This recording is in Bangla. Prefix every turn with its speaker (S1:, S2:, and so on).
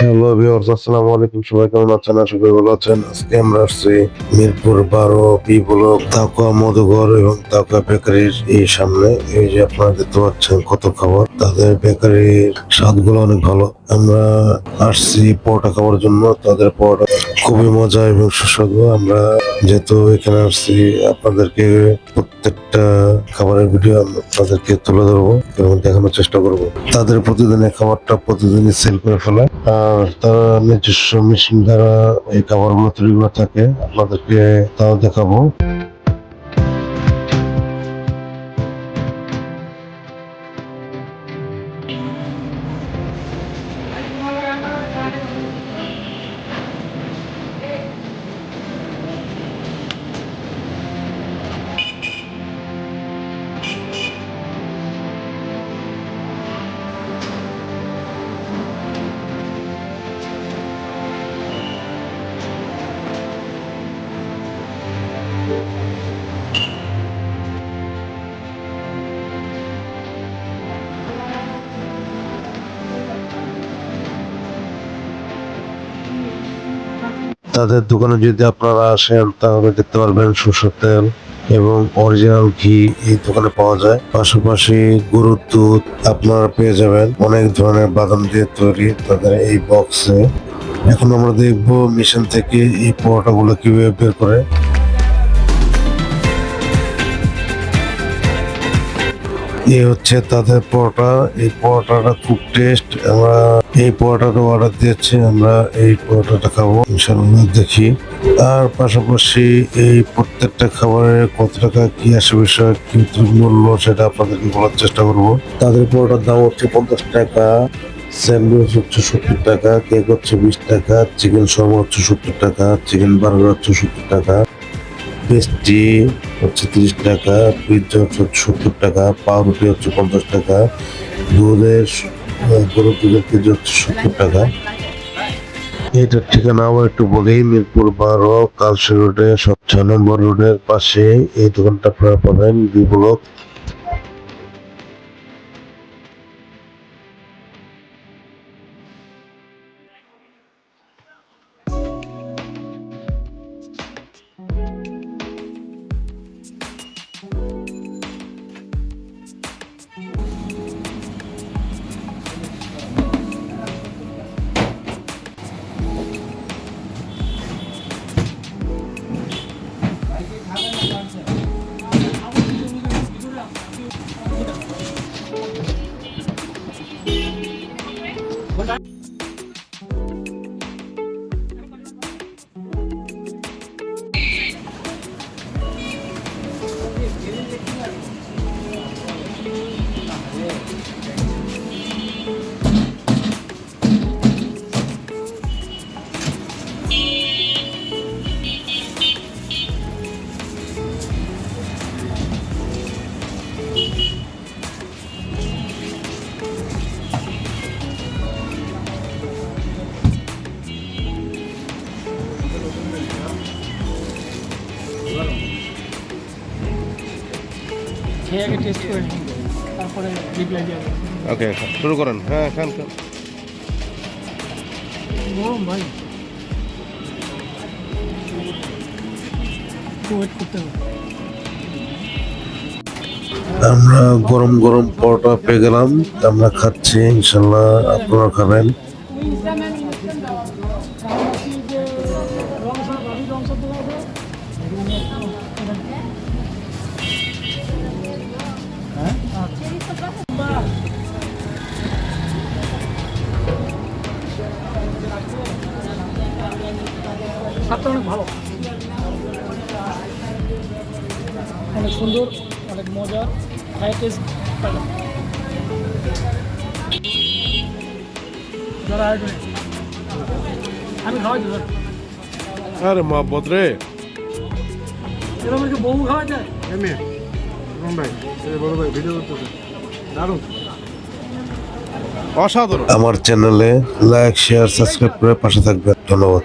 S1: হ্যালো ভিউয়ার্স, আসসালামু আলাইকুম। সবাই কেমন আছেন? আশা করি ভালো আছেন। আজকে আমরা আসছি মিরপুর 12 বি ব্লক তাকুয়া মধুঘর এবং তাকুয়া বেকারির এই সামনে। এই যে আপনারা দেখতে পাচ্ছেন কত খাবার, তাদের বেকারির স্বাদগুলো অনেক ভালো। আমরা আসছি পরোটা খাওয়ার জন্য। তাদের পরোটা খুবই মজা এবং সুস্বাদু। আমরা যেহেতু এখানে আসছি, আপনাদেরকে প্রত্যেকটা খাবারের ভিডিও আপনাদেরকে তুলে ধরবো এবং দেখানোর চেষ্টা করব। তাদের প্রতিদিনের খাবারটা প্রতিদিনই সেল করে ফেলে, আর তারা নিজস্ব মেশিন দ্বারা এই খাবারগুলো তৈরি করে থাকে। আপনাদেরকে তাও দেখাবো। তাদের দোকানে যদি আপনারা আসেন তাহলে দেখতে পারবেন সরষের তেল এবং অরিজিনাল ঘি এই দোকানে পাওয়া যায়। পাশাপাশি গরুর দুধ আপনারা পেয়ে যাবেন অনেক ধরনের বাদাম দিয়ে তৈরি তাদের এই বক্সে। এখন আমরা দেখবো মেশিন থেকে এই পরোটাগুলো কিভাবে বের করে। এই হচ্ছে তাদের পরোটা। এই পরোটাটা খুব টেস্ট। আমরা এই পরোটাটা অর্ডার দিয়েছি, আমরা এই পরোটাটা খাবো ইনশাআল্লাহ। দেখি আর পাশাপাশি এই প্রত্যেকটা খাবারের কত টাকা কি আসে, বিষয় কি মূল্য সেটা আপনাদেরকে বলার চেষ্টা করব। তাদের পরোটার দাম হচ্ছে 50 টাকা, স্যান্ডউইচ হচ্ছে 70 টাকা, কেক হচ্ছে 20 টাকা, চিকেন শর্মা হচ্ছে 70 টাকা, চিকেন বার্গার হচ্ছে 70 টাকা, পেস্ট্রি হচ্ছে 30 টাকা, পিৎজা হচ্ছে 70 টাকা, পাউরুটি হচ্ছে 50 টাকা, গরুর দুধের কেজি হচ্ছে 70 টাকা। এটার ঠিকানা আবার একটু বলেই, মিরপুর 12 কালসি রোডে 6 নম্বর রোডের পাশে এই দোকানটা আপনারা পাবেন, বি ব্লক।
S2: খেয়ে আগে টেস্ট করে নিন, তারপরে রিপ্লাই দিয়ে দেবেন।
S1: ওকে, শুরু করেন। হ্যাঁ, খান খান।
S2: গরম ভাই, একটু ওয়েট করতে হবে।
S1: আমরা গরম গরম পরোটা পেয়ে গেলাম, আমরা খাচ্ছি। ইনশাল্লাহ আপনারা খাবেন।
S2: স্বাদটা অনেক ভালো, অনেক সুন্দর, অনেক মজা, হাই টেস্ট। যারা আসবে আমি খাওয়াই দেবো।
S1: আরে মহব্বত রে,
S2: এরকম একটু বউ খাওয়া যায়।
S1: অসাধারণ। আমার চ্যানেলে লাইক, শেয়ার, সাবস্ক্রাইব করে পাশে থাকবেন। ধন্যবাদ।